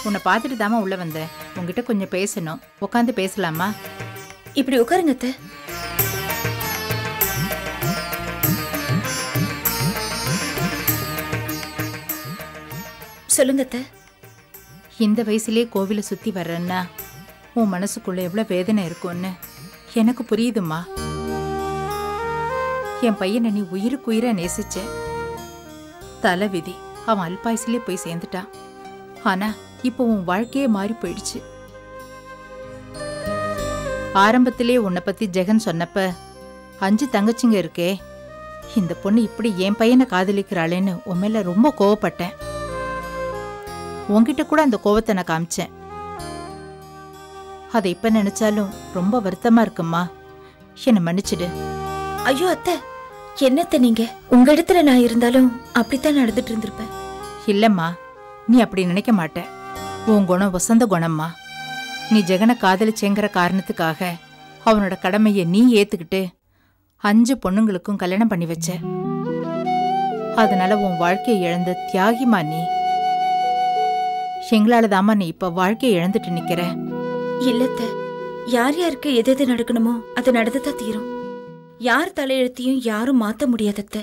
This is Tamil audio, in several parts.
உன்னை பார்த்துட்டு தாமா உள்ள வந்தேன். உங்ககிட்ட கொஞ்சம் பேசணும். உட்காந்து பேசலாமா? இப்படி உட்காருங்க அத்தை. சொல்லுங்க அத்தை. இந்த வயசுலயே கோவிலை சுத்தி வர்றேன்னா உன் மனசுக்குள்ள எவ்வளவு வேதனை இருக்கும்னு எனக்கு புரியுதுமா. என் பையனை நீ உயிருக்கு உயிரை நேசிச்ச. தலை விதி, அவன் அல்பாயுசிலே போய் சேர்ந்துட்டான். ஆனா இப்போ உன் வாழ்க்கையே மாறி போயிடுச்சு. ஆரம்பத்திலே உன்னை பத்தி ஜெகன் சொன்னப்ப 5 தங்கச்சிங்க இருக்கே, இந்த பொண்ணு இப்படி என் பையனை காதலிக்கிறாளேன்னு உன் மேல ரொம்ப கோவப்பட்டேன். உன்கிட்ட கூட அந்த கோவத்தை நான் காமிச்சேன். அதை இப்ப நினைச்சாலும் ரொம்ப வருத்தமா இருக்குமா. என்னை மன்னிச்சிடு. ஐயோ அத்தை, என்னத்த நீங்க? உங்க இடத்துல நான் இருந்தாலும் அப்படித்தான் நடந்துட்டு இருந்திருப்பேன். இல்லம்மா, நீ அப்படி நினைக்க மாட்ட. உன் குணம் வசந்த குணம்மா. நீ ஜெகனை காதலிச்சேங்கிற காரணத்துக்காக அவனோட கடமையை நீ ஏத்துக்கிட்டு 5 பொண்ணுங்களுக்கும் கல்யாணம் பண்ணி வச்ச. அதனால உன் வாழ்க்கையை இழந்த தியாகிமா நீ. எங்களாலதாமா நீ இப்ப வாழ்க்கையை இழந்துட்டு நிக்கிற. இல்லத்த, யார் யாருக்கு எது எது நடக்கணுமோ அது நடந்துதான் தீரும். யார் தலையெழுத்தையும் யாரும் மாத்த முடியாதத்த.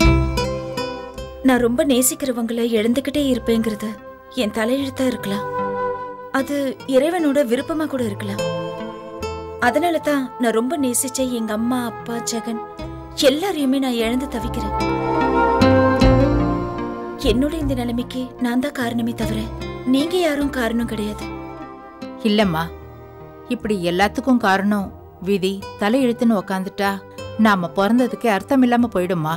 நான் ரொம்ப நேசிக்கிறவங்களை இழந்துகிட்டே இருப்பேங்கிறது என் தலையெழுத்தா இருக்கலாம். அது இறைவனோட விருப்பமா கூட இருக்கலாம். அதனாலதான் நான் ரொம்ப நேசிச்ச எங்க அம்மா, அப்பா, ஜெகன் எல்லாரையுமே நான் இழந்து தவிக்கிறேன். என்னோட இந்த நிலைமைக்கு நான் தான் காரணமே தவிர நீங்க யாரும் காரணம் கிடையாது. இல்லம்மா, இப்படி எல்லாத்துக்கும் காரணம் விதி தலையெழுத்துன்னு உக்காந்துட்டா நாம பிறந்ததுக்கே அர்த்தம் இல்லாம போயிடுமா.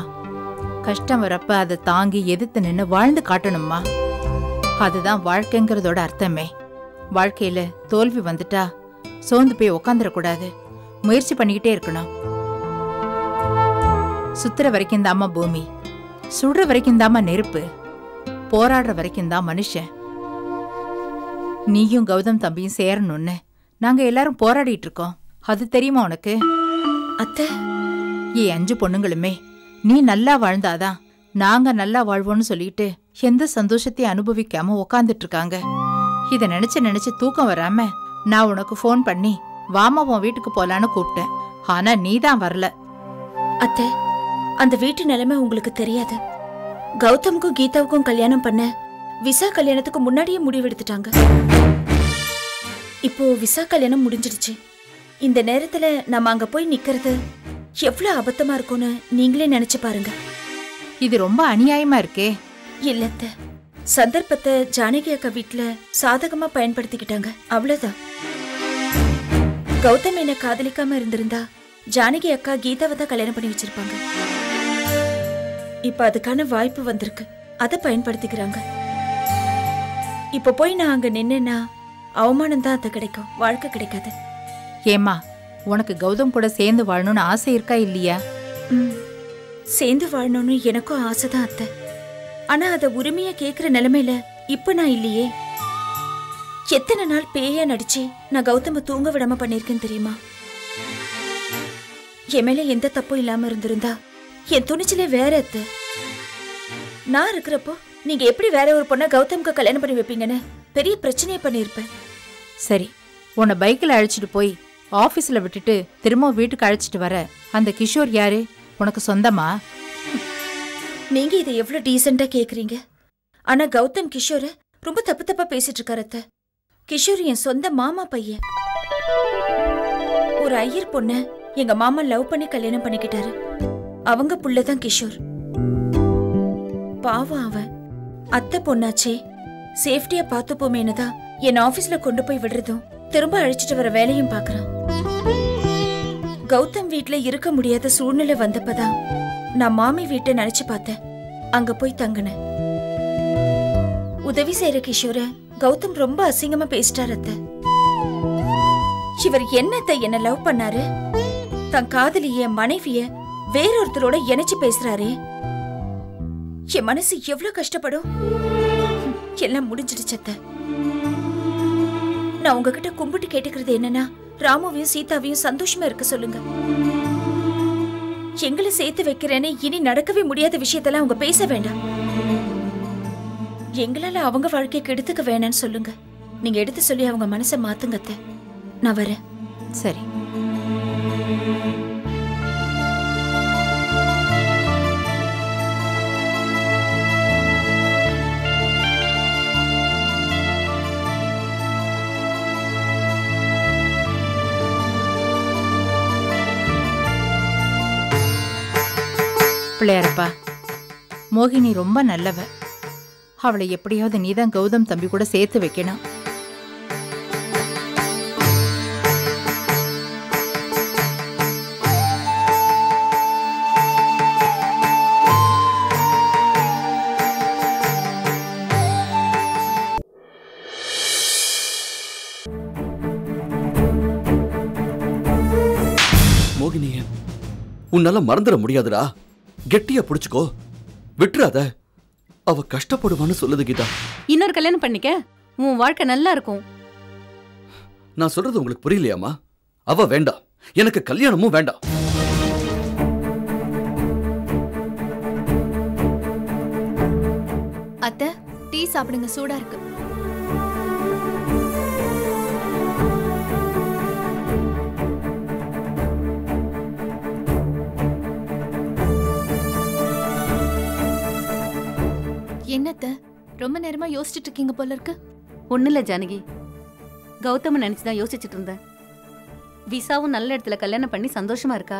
கஷ்டம் வரப்ப அதை தாங்கி எதிர்த்து நின்னு வாழ்ந்து காட்டணுமா. அதுதான் வாழ்க்கைங்கிறதோட அர்த்தமே. வாழ்க்கையில தோல்வி வந்துட்டா சோர்ந்து போய் உக்காந்துடக்கூடாது. முயற்சி பண்ணிக்கிட்டே இருக்கணும். சுத்துற வரைக்கும் தாமா பூமி, சுடுற வரைக்கும் தாமா நெருப்பு, போராடுற வரைக்கும் தான் மனுஷன். நீயும் கௌதம் தம்பியும் சேரணும்னு நாங்க எல்லாரும் போராடிட்டு இருக்கோம். அது தெரியுமா உனக்கு? அத்தை, 5 பொண்ணுங்களுமே நீ நல்லா வாழ்ந்தாதான் நாங்க நல்லா வாழ்வோம்னு சொல்லிட்டு எந்த சந்தோஷத்தையும் அனுபவிக்காம உக்காந்துட்டு இருக்காங்க. இத நினைச்சு தூக்கம் வராம நான் உனக்கு போன் பண்ணி வாமா உன் வீட்டுக்கு போலான்னு கூப்பிட்டேன். ஆனா நீதான் வரல. அத்தை, அந்த வீட்டு நிலைமை உங்களுக்கு தெரியாது. கௌதமுக்கும் கீதாவுக்கும் கல்யாணம் பண்ண விசா கல்யாணத்துக்கு முன்னாடியே முடிவெடுத்துட்டாங்க. இப்போ விசா கல்யாணம் முடிஞ்சிடுச்சு. இந்த நேரத்துல நம்ம அங்க போய் நிக்கிறது எவ்வளவு அபத்தமா இருக்கும்னு நீங்களே நினைச்சு பாருங்க. இது ரொம்ப அநியாயமா இருக்கே. இல்லத்த, சந்தர்ப்பத்தை ஜானகி அக்கா வீட்டுல சாதகமா பயன்படுத்திக்கிட்டாங்க, அவ்வளவுதான். கௌதம் என்ன காதலிக்காம இருந்திருந்தா ஜானகி அக்கா கீதாவை தான் கல்யாணம் பண்ணி வச்சிருப்பாங்க. இப்ப அதுக்கான வாய்ப்பு வந்திருக்கு, அதை பயன்படுத்திக்கிறாங்க. இப்ப போய் நான் அங்க நின்னா அவமானம் தான் அது கிடைக்கும், வாழ்க்கை கிடைக்காது. ஏமா, உனக்கு கௌதம் கூட சேர்ந்து வாழணும்னு ஆசை இருக்கா இல்லையா? சேர்ந்து வாழணும்னு எனக்கும் ஆசைதான் அத்தை. ஆனா அத உரிமையா கேக்குற நிலைமையில இப்ப நான் இல்லையே. எத்தனை நாள் பேயா நடிச்சு நான் கௌதம தூங்க விடாம பண்ணிருக்கேன் தெரியுமா? என் மேல எந்த தப்பும் இல்லாம இருந்திருந்தா என் துணிச்சலே வேற அத்தை. நான் இருக்கிறப்போ நீங்க எப்படி வேற ஒரு பொண்ணை கௌதமுக்கு கல்யாணம் பண்ணி வைப்பீங்கன்னு பெரிய பிரச்சனையே பண்ணிருப்பேன். சரி, உன்னை பைக்கில் அழைச்சிட்டு போய் ஆபீஸ்ல விட்டுட்டு திரும்ப வீட்டுக்கு அழைச்சிட்டு வர அந்த கிஷோர் யாரு? உனக்கு சொந்தமா? நீங்க இதை எவ்வளவு டீசெண்டா கேக்குறீங்க. ஆனா கௌதம் கிஷோர ரொம்ப தப்பு தப்பா பேசிட்டு இருக்காரு அத்தை. கிஷோர் என் சொந்த மாமா பையன். ஒரு ஐயர் பொண்ண எங்க மாமா லவ் பண்ணி கல்யாணம் பண்ணிக்கிட்டாரு. அவங்க புள்ளதான் கிஷோர். பாவம் அவன். அத்தை பொண்ணாச்சே, சேஃப்டியா பாத்துப்போமேனு தான் என் ஆபீஸ்ல கொண்டு போய் விடுறதும் திரும்ப அழைச்சிட்டு வர வேலையும் பாக்குறான். கௌதம் வீட்டுல இருக்க முடியாத சூழ்நிலை வந்தப்பதான் நான் மாமி வீட்டை நினைச்சு பார்த்தேன். அங்க போய் தங்கினேன். உதவி செய்யற கிஷோர கௌதம் ரொம்ப அசிங்கமா பேசிட்டார் அத்தை. இவர் என்னத்தை என்ன லவ் பண்ணாரு, தன் காதலிய மனைவிய வேறொருத்தரோட இணைச்சு பேசுறாரே. என் மனசு எவ்வளவு கஷ்டப்படும். எல்லாம் முடிஞ்சிடுச்சு அத்தை. நான் உங்ககிட்ட கும்பிட்டு கேட்டுக்கிறது என்னன்னா, ராமுவையும் சீதாவையும் சந்தோஷமா இருக்க சொல்லுங்க. எங்களை சேர்த்து வைக்கிறேன்னு இனி நடக்கவே முடியாத விஷயத்தெல்லாம் அவங்க பேச வேண்டாம். எங்களால அவங்க வாழ்க்கையை கெடுத்துக்க வேணான்னு சொல்லுங்க. நீங்க எடுத்து சொல்லி அவங்க மனசை மாத்துங்க அத்தை. நான் வரேன். சரி. பிள்ளையாரப்பா, மோகினி ரொம்ப நல்லவ. அவளை எப்படியாவது நீதான் கௌதம் தம்பி கூட சேர்த்து வைக்கணும். மோகினிய உன்னால மறந்துட முடியாதுடா. கெட்டியா புடிச்சுக்கோ, விட்டுறாத. அவ கஷ்டப்படுவான்னு சொல்லுது கீதா. இன்னொரு கல்யாணம் பண்ணிக்க, உன் வாழ்க்கை நல்லா இருக்கும். நான் சொல்றது உங்களுக்கு புரியலையாமா? அவ வேண்டாம், எனக்கு கல்யாணமும் வேண்டாம். அத்தை, டீ சாப்பிடுங்க, சூடா இருக்கு. என்னத்த ரொம்ப நேரமா யோசிச்சுட்டு இருக்கீங்க போல இருக்கு? ஒண்ணு இல்ல ஜானகி, கௌதம நினைச்சுதான் யோசிச்சுட்டு இருந்தேன். விசாவும் நல்ல இடத்துல கல்யாணம் பண்ணி சந்தோஷமா இருக்கா.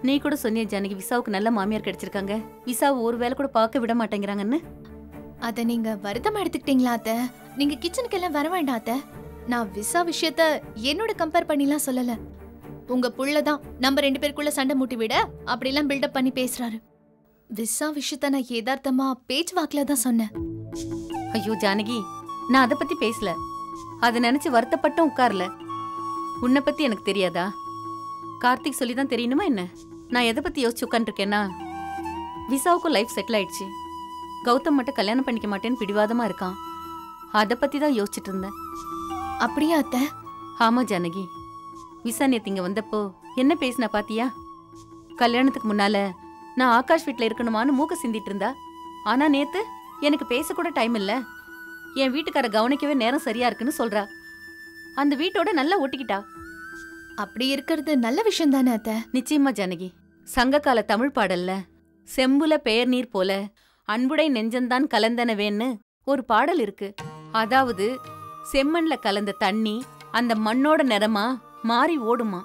நீ கூட சொன்னிய ஜானகி, விசாவுக்கு நல்ல மாமியார் கிடைச்சிருக்காங்க, விசாவை ஒரு வேலை கூட பார்க்க விட மாட்டேங்கிறாங்கன்னு. அத நீங்க வருத்தமா எடுத்துக்கிட்டீங்களா அத்த? நீங்க கிச்சனுக்கு எல்லாம் வர வேண்டாம் அத்த. நான் விசா விஷயத்த என்னோட கம்பேர் பண்ணிலாம் சொல்லல. உங்க புள்ளதான் நம்ம 2 பேருக்குள்ள சண்டை மூட்டி விட அப்படிலாம் பில்டப் பண்ணி பேசுறாரு. விசா விஷயத்த நான் யதார்த்தமா பேச்சு வாக்குல தான் சொன்னேன். ஐயோ ஜானகி, நான் அதை பத்தி பேசல. அதை நினைச்சு வருத்தப்பட்டும் உட்கார்ல. உன்னை பத்தி எனக்கு தெரியாதா? கார்த்திக் சொல்லிதான் தெரியணுமா என்ன? நான் எதை பத்தி யோசிச்சு உட்காந்துருக்கேன்னா, விசாவுக்கும் லைஃப் செட்டில் ஆயிடுச்சு, கௌதம் மட்டும் கல்யாணம் பண்ணிக்க மாட்டேன்னு பிடிவாதமா இருக்கான். அதை பத்தி தான் யோசிச்சுட்டு இருந்தேன். அப்படியா அத்த? ஆமா ஜானகி, விசா நேத்து இங்க வந்தப்போ என்ன பேசினா பாத்தியா? கல்யாணத்துக்கு முன்னால நான் ஆகாஷ் வீட்டுல இருக்கணுமான்னு மூக்க சிந்திட்டு இருந்தா. ஆனா நேத்து எனக்கு பேச கூட டைம் இல்ல, என் வீட்டுக்கார கவனிக்கவே நேரம் சரியா இருக்குன்னு சொல்றா. அந்த வீட்டோட நல்லா ஒட்டிக்கிட்டா. அப்படி இருக்கிறது நல்ல விஷயம் தானே அத்த? நிச்சயமா ஜானகி. சங்ககால தமிழ் பாடல்ல செம்புல பெயர் நீர் போல அன்புடை நெஞ்சந்தான் கலந்தனவேன்னு ஒரு பாடல் இருக்கு. அதாவது செம்மண்ல கலந்த தண்ணி அந்த மண்ணோட நிறமா மாறி ஓடுமா.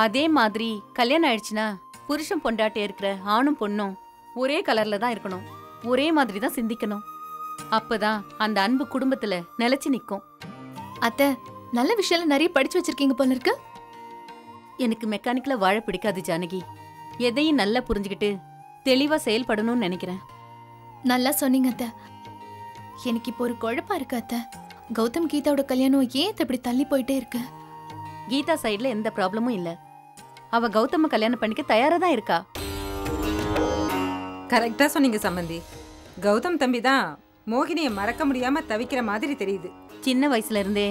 அதே மாதிரி கல்யாணம் ஆயிடுச்சுன்னா புருஷன் பொண்டாட்டி இருக்கிற ஆணும் பொண்ணும் ஒரே கலர்ல தான் இருக்கணும், ஒரே மாதிரி தான் சிந்திக்கணும். அப்பதான் அந்த அன்பு குடும்பத்துல நிலைச்சு நிக்கும். அத்த, நல்ல விஷயம் நிறைய படிச்சு வச்சிருக்கீங்க போல இருக்கு. எனக்கு மெக்கானிக்கல வாழ பிடிக்காது ஜானகி. எதையும் நல்லா புரிஞ்சுக்கிட்டு தெளிவா செயல்படணும்னு நினைக்கிறேன். நல்லா சொன்னீங்க அத்த. எனக்கு இப்போ ஒரு குழப்பம் இருக்கு அத்த. கௌதம் கீதாவோட கல்யாணம் ஏன் இப்படி தள்ளி போயிட்டே இருக்கு? கீதா சைடுல எந்த ப்ராப்ளமும் இல்ல. அவ கௌதம கல்யாணம் பண்ணிக்க தயாரா தான் இருக்கா. கரெக்டா சொன்னீங்க சம்பந்தி. கௌதம் தம்பி தான் மோகினியை மறக்க முடியாம தவிக்கிற மாதிரி தெரியுது. சின்ன வயசுல இருந்தே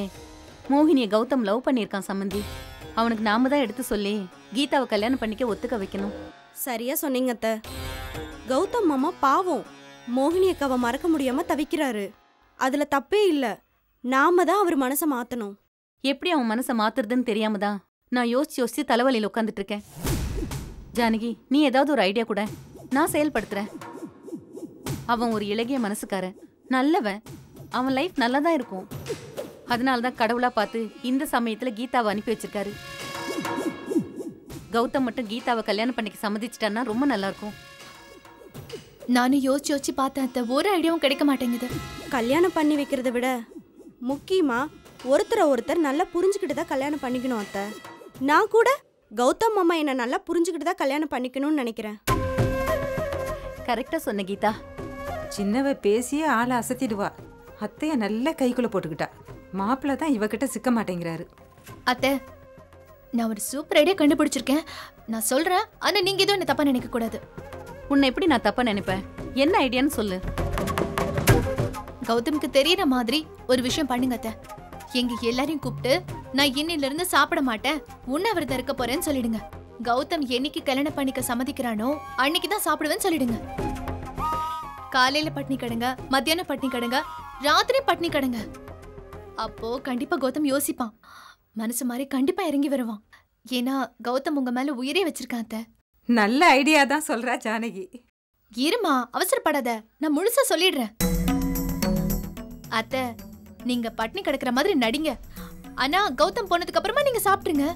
மோகினியை கௌதம் லவ் பண்ணியிருக்கான் சம்பந்தி. அவனுக்கு நாம தான் எடுத்து சொல்லி கீதாவை கல்யாணம் பண்ணிக்க ஒத்துக்க வைக்கணும். சரியா சொன்னீங்க அத்தை. கௌதம் மாமா பாவம், மோகினி அக்காவை மறக்க முடியாம தவிக்கிறாரு. அதுல தப்பே இல்ல. நாம தான் அவர் மனசை மாத்தணும். எப்படி அவன் மனசை மாத்துறதுன்னு தெரியாம தான் நான் யோசிச்சு தலைவலியில் உட்காந்துட்டு இருக்கேன். ஜானகி, நீ ஏதாவது ஒரு ஐடியா கூட, நான் செயல்படுத்துறேன். அவன் ஒரு இளகிய மனசுக்காரன், நல்லவன். அவன் லைஃப் நல்லா தான் இருக்கும். அதனாலதான் கடவுளா பார்த்து இந்த சமயத்துல கீதாவை அனுப்பி வச்சிருக்காரு. கௌதம் மட்டும் கீதாவை கல்யாணம் பண்ணிக்க சம்மதிச்சிட்டான்னா ரொம்ப நல்லா இருக்கும். நானும் யோசிச்சு யோசிச்சு பார்த்தேன் அத்த. ஒரு ஐடியாவும் கிடைக்க மாட்டேங்குது. கல்யாணம் பண்ணி வைக்கிறத விட முக்கியமா ஒருத்தர் நல்லா புரிஞ்சுக்கிட்டு தான் கல்யாணம் பண்ணிக்கணும் அத்தை. நான் கூட கௌதம் மாமா என்ன நல்லா புரிஞ்சுக்கிட்டு தான் கல்யாணம் பண்ணிக்கணும்னு நினைக்கிறேன். கரெக்டா சொன்ன கீதா. சின்னவ பேசியே ஆளை அசத்திடுவா. அத்தைய நல்ல கைக்குள்ள போட்டுக்கிட்டா. மாப்பிள்ள தான் இவகிட்ட சிக்க மாட்டேங்கிறாரு. அத்தை, நான் ஒரு சூப்பர் ஐடியா கண்டுபிடிச்சிருக்கேன். நான் சொல்றேன், ஆனா நீங்க எதுவும் என்ன தப்பா நினைக்க கூடாது. உன்னை எப்படி நான் தப்பா நினைப்பேன்? என்ன ஐடியான்னு சொல்லு. கௌதம்க்கு தெரியற மாதிரி ஒரு விஷயம் பண்ணுங்க அத்தை. எங்க எல்லாரையும் கூப்பிட்டு நான் இன்னில இருந்து சாப்பிட மாட்டேன், உண்ணாவிரதம் இருக்க போறேன்னு சொல்லிடுங்க. கௌதம் என்னைக்கு கல்யாணம் பண்ணிக்க சம்மதிக்கிறானோ அன்னைக்குதான் சாப்பிடுவேன்னு சொல்லிடுங்க. காலையில பட்னி கடுங்க, மத்தியானம் பட்னி கடுங்க, ராத்திரி பட்னி கடங்க. அப்போ கண்டிப்பா கௌதம் யோசிப்பான். மனசு மாதிரி கண்டிப்பா இறங்கி வருவான். ஏன்னா கௌதம் உங்க மேல உயிரே வச்சிருக்கான் அத்தை. நல்ல ஐடியா தான் சொல்றா ஜானகி. இருமா, அவசரப்படாத, நான் முழுசா சொல்லிடுறேன். அத்தை, நீங்க பட்னி கிடக்குற மாதிரி நடிங்க. ஆனா கௌதம் போனதுக்கு அப்புறமா நீங்க சாப்பிட்டுருங்க.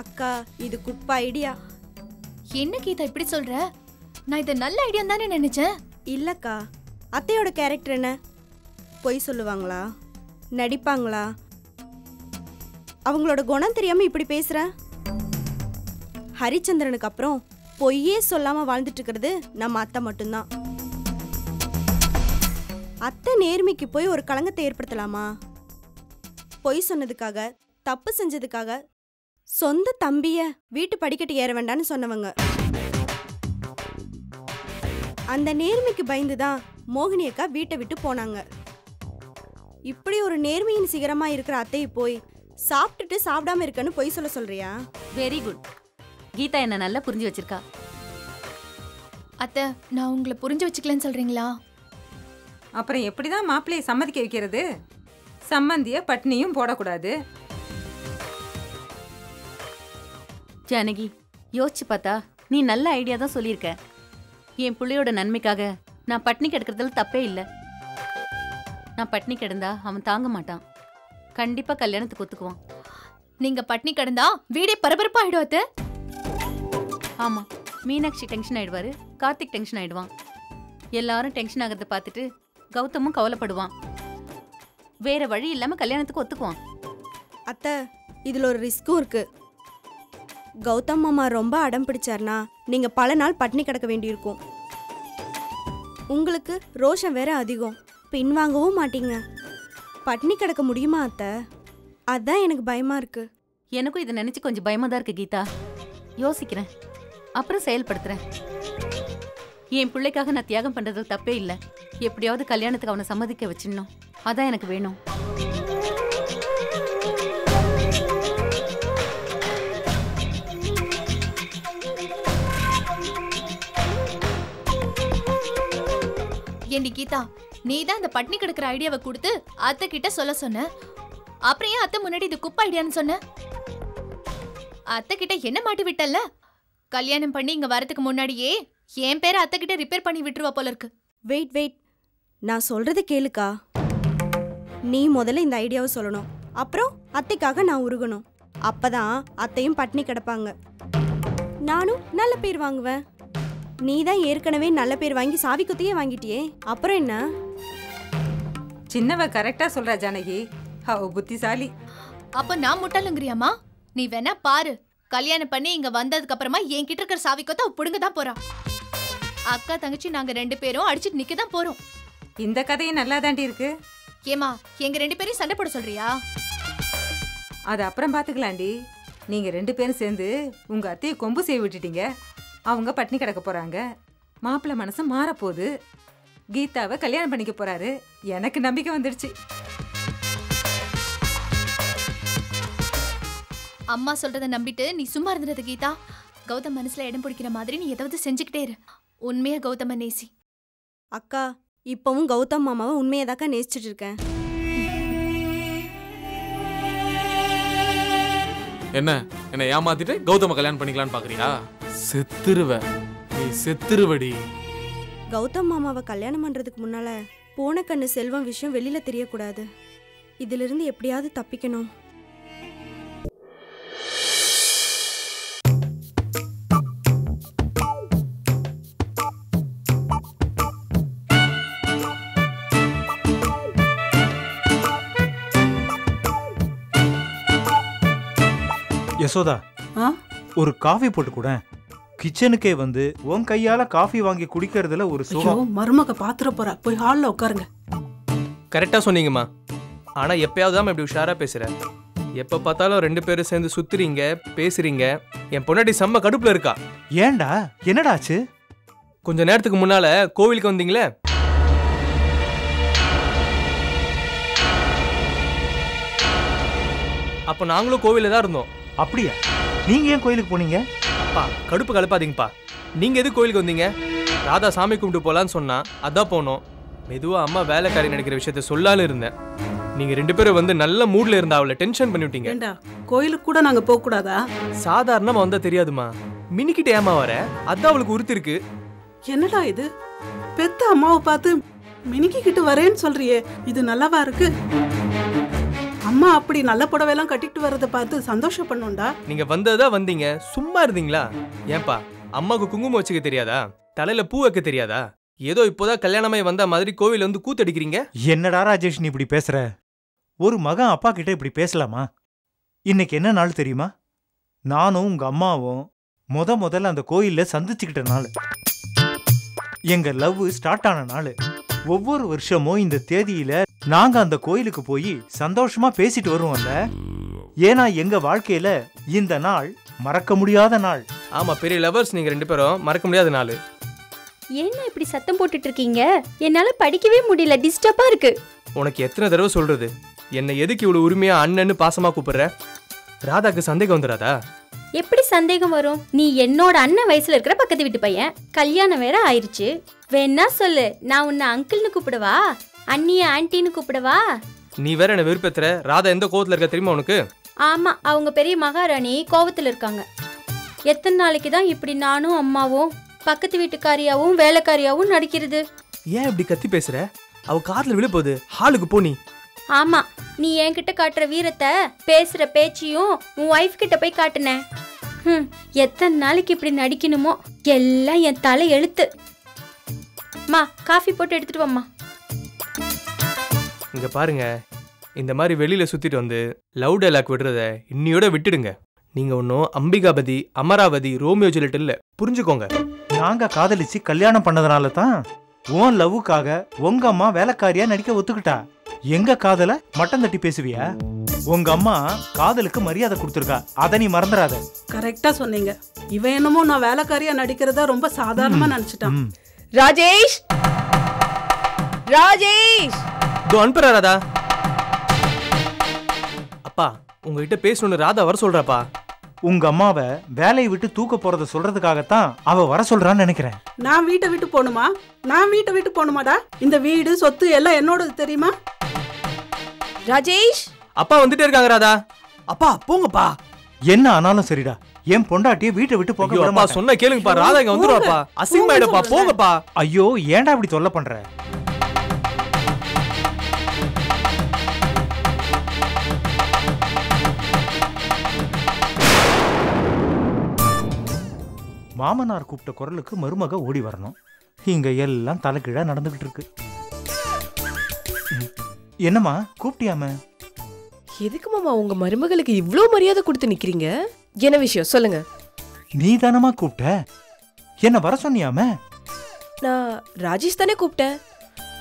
அக்கா இது குப்பை ஐடியா. என்ன கீதா இப்படி சொல்ற? நான் இதை நல்ல ஐடியா தானே நினைச்சேன். இல்லக்கா, அத்தையோட கேரக்டர் என்ன? பொய் சொல்லுவாங்களா, நடிப்பாங்களா? அவங்களோட குணம் தெரியாம இப்படி பேசுற? ஹரிச்சந்திரனுக்கு அப்புறம் பொய்யே சொல்லாம வாழ்ந்துட்டு இருக்கிறது நம்ம அத்தை மட்டும்தான். அத்தை நேர்மைக்கு போய் ஒரு களங்கத்தை ஏற்படுத்தலாமா? பொய் சொன்னதுக்காக, தப்பு செஞ்சதுக்காக சொந்த தம்பிய வீட்டு படிக்கட்டு ஏற வேண்டான்னு சொன்னவங்க. அந்த நேர்மைக்கு பயந்துதான் மோகினி அக்கா வீட்டை விட்டு போனாங்க. இப்படி ஒரு நேர்மையின் சிகரமா இருக்கிற அத்தையை போய் சாப்பிட்டுட்டு சாப்பிடாம இருக்கன்னு பொய் சொல்றியா? Very good. கீதா என்ன நல்லா புரிஞ்சு வச்சிருக்கா. அத்தை, நான் உங்களை புரிஞ்சு வச்சுக்கலன்னு சொல்றீங்களா? அப்புறம் எப்படிதான் மாப்பிள்ளையை சம்மதிக்க வைக்கிறது? சம்மந்திய பட்னியும் போடக்கூடாது. ஜானகி, யோசிச்சு பார்த்தா நீ நல்ல ஐடியா தான் சொல்லியிருக்க. என் பிள்ளையோட நன்மைக்காக நான் பட்னி கிடக்கிறதுல தப்பே இல்லை. நான் பட்னி கிடந்தா அவன் தாங்க மாட்டான். கண்டிப்பா கல்யாணத்துக்கு ஒத்துக்குவான். நீங்க பட்னி கிடந்தா வீடே பரபரப்பா ஆயிடும் அத்தை. ஆமா, மீனாட்சி டென்ஷன் ஆயிடுவாரு, கார்த்திக் டென்ஷன் ஆயிடுவான். எல்லாரும் டென்ஷன் ஆகிறத பார்த்துட்டு கௌதமும் கவலைப்படுவான். வேற வழி இல்லாம கல்யாணத்துக்கு ஒத்துக்குவான். அத்தை, இதுல ஒரு ரிஸ்க்கும் இருக்கு. கௌதம் மாமா ரொம்ப அடம் பிடிச்சார்னா நீங்க பல நாள் பட்னி கிடக்க வேண்டியிருக்கும். உங்களுக்கு ரோஷம் வேற அதிகம், பின்வாங்கவும் மாட்டீங்க. பட்னி கிடக்க முடியுமா அத்தை? அதான் எனக்கு பயமா இருக்கு. எனக்கும் இதை நினைச்சு கொஞ்சம் பயமா தான் இருக்கு கீதா. யோசிக்கிறேன், அப்புறம் செயல்படுத்துறேன். என் பிள்ளைக்காக நான் தியாகம் பண்றதுல தப்பே இல்லை. எப்படியாவது கல்யாணத்துக்கு அவனை சம்மதிக்க வச்சிடணும். அதான் எனக்கு வேணும். ஏண்டி கீதா, நீ தான் இந்த பட்னி கிடக்குற ஐடியாவை கொடுத்து அத்தை கிட்ட சொல்ல சொன்ன. அப்புறம் ஏன் அத்தை முன்னாடி இது குப்பை ஐடியான்னு சொன்ன? அத்தை கிட்ட என்ன மாட்டி விட்டல்ல? கல்யாணம் பண்ணி இங்க வரதுக்கு முன்னாடியே என் பேரை அத்தை கிட்ட ரிப்பேர் பண்ணி விட்டுருவா போல இருக்கு. வெயிட், நான் சொல்றத கேளுக்கா. நீ முதல்ல இந்த ஐடியாவை சொல்லணும், அப்புறம் அத்தைக்காக நான் உருகணும். அப்பதான் அத்தையும் பட்னி கிடப்பாங்க, நானும் நல்ல பேர் வாங்குவேன். நீ தான் ஏற்கனவே நல்ல பேர் வாங்கி சாவி குத்தியே வாங்கிட்டியே, அப்புறம் என்ன? சின்னவ கரெக்டா சொல்றா ஜானகி. அவ புத்திசாலி. அப்ப நான் முட்டாளுங்கிறியாமா? நீ வேணா பாரு, கல்யாணம் பண்ணி இங்க வந்ததுக்கு அப்புறமா என்கிட்ட இருக்கிற சாவி கொத்த புடுங்க தான் போறான். அக்கா தங்கச்சி நாங்க 2 பேரும் அடிச்சுட்டு நிக்க தான் போறோம். இந்த கதையும் நல்லா தாண்டி இருக்கு. ஏமா, எங்க 2 பேரையும் சண்டை போட சொல்றியா? அது அப்புறம் பாத்துக்கலாண்டி. நீங்க 2 பேரும் சேர்ந்து உங்க அத்தையை கொம்பு செய்ய விட்டுட்டீங்க. அவங்க பட்னி கிடக்க போறாங்க. மாப்பிள்ளை மனசு மாறப்போகுது. கீதாவை கல்யாணம் பண்ணிக்க போறாரு. எனக்கு நம்பிக்கை வந்துடுச்சு. அம்மா சொல்றத நம்பிட்டு நீ சும்மா இருந்துறது கீதா. கௌதம் மனசுல இடம் பிடிக்கிற மாதிரி நீ ஏதாவது செஞ்சுக்கிட்டே இரு. உண்மையா கௌதம நேசி. அக்கா, இப்பவும் கௌதம் மாமாவை உண்மையதாக்கா நேசிச்சுட்டு இருக்கேன். என்ன ஏமாத்திட்டு கௌதம கல்யாணம் பண்ணிக்கலான்னு பாக்குறியா? செத்துருவ நீ, செத்துருவடி. கௌதம் மாமாவை கல்யாணம் பண்றதுக்கு முன்னால போன கண்ணு செல்வம் விஷயம் வெளியில தெரியக்கூடாது. இதிலிருந்து எப்படியாவது தப்பிக்கணும். யசோதா, ஒரு காஃபி போட்டு கூட. கிச்சனுக்கே வந்து உன் கையால காஃபி வாங்கி குடிக்கிறதுல ஒரு சுகம். மருமக பாத்துற போறா, போய் ஹால்ல உட்காருங்க. கரெக்டா சொன்னீங்கம்மா. ஆனா எப்பயாவது தான் இப்படி உஷாரா பேசுற. எப்ப பார்த்தாலும் 2 பேரும் சேர்ந்து சுத்துறீங்க, பேசுறீங்க. என் பொண்டாட்டி செம்ம கடுப்புல இருக்கா. ஏன்டா, என்னடாச்சு? கொஞ்ச நேரத்துக்கு முன்னால கோவிலுக்கு வந்தீங்களே, அப்ப நாங்களும் கோவில தான் இருந்தோம். அப்படியா? நீங்க ஏன் கோயிலுக்கு போனீங்க? அப்பா, கடுப்பு கலப்பாதீங்கப்பா. நீங்க எது கோயிலுக்கு வந்தீங்க? ராதா சாமி கும்பிட்டு போலான்னு சொன்னா, அதான் போனோம். மெதுவா அம்மா வேலைக்காரி நினைக்கிற விஷயத்த சொல்லாலும் இருந்தேன். நீங்க 2 பேரும் வந்து நல்ல மூட்ல இருந்தா அவளை டென்ஷன் பண்ணிவிட்டீங்க. ஏண்டா கோயிலுக்கு கூட நாங்க போக கூடாதா? சாதாரணமா வந்தா தெரியாதுமா, மினிக்கிட்ட ஏமா வர? அதான் அவளுக்கு உறுத்தி இருக்கு. என்னடா இது, பெத்த அம்மாவை பார்த்து மினிக்கிட்டு வரேன்னு சொல்றியே, இது நல்லாவா இருக்கு? அம்மா அப்படி நல்ல புடவையெல்லாம் கட்டிட்டு வர்றதை பார்த்து சந்தோஷம் பண்ணுண்டா. நீங்க வந்ததா வந்தீங்க, சும்மா இருந்தீங்களா? ஏன்பா அம்மாவுக்கு குங்குமம் வச்சுக்க தெரியாதா? தலையில பூ வைக்க தெரியாதா? ஏதோ இப்போதான் கல்யாணமே வந்த மாதிரி கோவில வந்து கூத்தடிக்கிறீங்க. என்னடா ராஜேஷ் நீ இப்படி பேசுற? ஒரு மகன் அப்பா கிட்ட இப்படி பேசலாமா? இன்னைக்கு என்ன நாள் தெரியுமா? நானும் உங்க அம்மாவும் முதல்ல அந்த கோயில்ல சந்திச்சுக்கிட்ட நாள். எங்க லவ் ஸ்டார்ட் ஆன நாள். ஒவ்வொரு வருஷமும் இந்த தேதியில நாங்க அந்த கோயிலுக்கு போய் சந்தோஷமா பேசிட்டு வருவோம்ல. ஏன்னா எங்க வாழ்க்கையில இந்த நாள் மறக்க முடியாத நாள். ஆமா, பெரிய லவர்ஸ் நீங்க 2 பேரும், மறக்க முடியாத நாள். என்ன இப்படி சத்தம் போட்டுட்டு இருக்கீங்க? என்னால படிக்கவே முடியல, டிஸ்டர்பா இருக்கு. உனக்கு எத்தனை தடவை சொல்றது, என்னை எதுக்கு இவ்வளவு உரிமையா அண்ணன்னு பாசமா கூப்பிடுற? ராதாக்கு சந்தேகம் வந்துடாதா? எப்படி சந்தேகம் வரும்? நீ என்னோட அண்ணன் வயசுல இருக்கிற பக்கத்து வீட்டு பையன், கல்யாணம் வேற ஆயிருச்சு. வேணா சொல்லு, நான் உன்னை அங்கிள்னு கூப்பிடவா, அண்ணிய ஆன்ட்டின்னு கூப்பிடவா? நீ வேற என்ன விருப்பத்துற. ராதா எந்த கோவத்துல இருக்க தெரியுமா உனக்கு? ஆமா, அவங்க பெரிய மகாராணி கோவத்துல இருக்காங்க. எத்தனை நாளைக்கு தான் இப்படி நானும் அம்மாவும் பக்கத்து வீட்டுக்காரியாவும் வேலைக்காரியாவும் நடிக்கிறது? ஏன் இப்படி கத்தி பேசுற? அவ காதுல விழப்போகுது. ஹாலுக்கு போ நீ. ஆமா, நீ என்கிட்ட காட்டுற வீரத்தை பேசுற பேச்சியும் உன் ஒய்ஃப் கிட்ட போய் காட்டுனேன். எத்தனை நாளைக்கு இப்படி நடிக்கணுமோ, எல்லாம் என் தலை எழுத்து. மா, காஃபி போட்டு எடுத்துட்டு வாம்மா. இங்க பாருங்க, இந்த மாதிரி வெளியில சுத்திட்டு வந்து லவ் டைலாக் விடுறத இன்னியோட விட்டுடுங்க. நீங்க ஒன்னும் அம்பிகாபதி, அமராவதி, ரோமியோ ஜூலியட் இல்ல, புரிஞ்சுக்கோங்க. நாங்க காதலிச்சு கல்யாணம் பண்ணதுனால தான் உன் லவ்வுக்காக உங்க அம்மா வேலைக்காரியா நடிக்க ஒத்துக்கிட்டா. எங்க காதல மட்டம் தட்டி பேசுவியா? உங்க அம்மா காதலுக்கு மரியாதை கொடுத்துருக்கா, அதை நீ மறந்துடாத. கரெக்டா சொன்னீங்க. இவன் என்னமோ நான் வேலைக்காரியா நடிக்கிறதா ரொம்ப சாதாரணமா நினைச்சிட்டான். ராஜேஷ், ராஜேஷ், தோ அனுப்புற ராதா. அப்பா, உங்ககிட்ட பேசணும்னு ராதா வர சொல்றாப்பா. உங்க அம்மாவை வேலையை விட்டு தூக்க போறத சொல்றதுக்காகத்தான் அவ வர சொல்றான்னு நினைக்கிறேன். நான் வீட்டை விட்டு போகணுமா? நான் வீட்டை விட்டு போகணுமாடா? இந்த வீடு சொத்து எல்லாம் என்னோடது தெரியுமா? ராஜேஷ், அப்பா வந்துட்டே இருக்காங்க ராதா. அப்பா போங்கப்பா. என்ன ஆனாலும் சரிடா, என் பொண்டாட்டிய வீட்டை விட்டு போக விட மாட்டேன். சொன்ன கேளுங்கப்பா, ராதா இங்க வந்துருவாப்பா. அசிங்கமாயிடுப்பா, போங்கப்பா. ஐயோ, ஏன்டா இப்படி தொல்லை பண்ற? மாமனார் கூப்பிட்ட குரலுக்கு மருமக ஓடி வரணும். இங்க எல்லாம் தலைகீழா நடந்துகிட்டு இருக்கு. என்னம்மா கூப்பிட்டியாம? எதுக்கு மாமா உங்க மருமகளுக்கு இவ்ளோ மரியாதை கொடுத்து நிக்கிறீங்க? என்ன விஷயம் சொல்லுங்க. நீ தானமா கூப்பிட்ட, என்ன வர சொன்னியாம? நான் ராஜேஷ் தானே கூப்பிட்டேன்.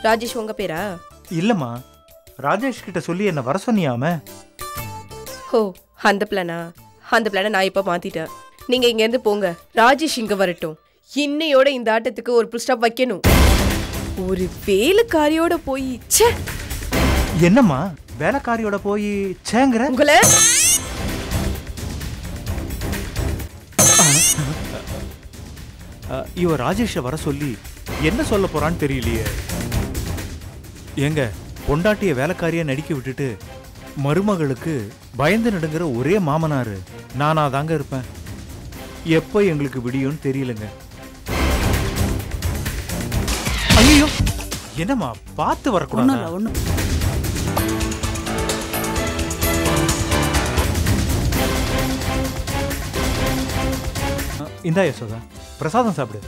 ராஜேஷ் உங்க பேரா? இல்லம்மா, ராஜேஷ் கிட்ட சொல்லி என்ன வர சொன்னியாம? ஓ, அந்த பிளானா? அந்த பிளானை நான் இப்ப மாத்திட்டேன். நீங்க இங்க இருந்து போங்க, ராஜேஷ் இங்க வரட்டும். இன்னையோட இந்த ஆட்டத்துக்கு ஒரு புல் ஸ்டாப் வைக்கணும். ஒரு வேலைக்காரியோட போய் ச்சே. என்னம்மா வேலைக்காரியோட போய் சேங்கற? உங்களை இவ ராஜேஷ வர சொல்லி என்ன சொல்ல போறான்னு தெரியலையே. எங்க பொண்டாட்டிய வேலைக்காரியா நடிக்க விட்டுட்டு மருமகளுக்கு பயந்து நடுங்கிற ஒரே மாமனாரு நானா தாங்க இருப்பேன். எப்ப எங்களுக்கு விடியும்னு தெரியலங்க. ஐயோ, என்னம்மா பார்த்து வரக்கூடாது? இந்தா யசோதா, பிரசாதம் சாப்பிடு.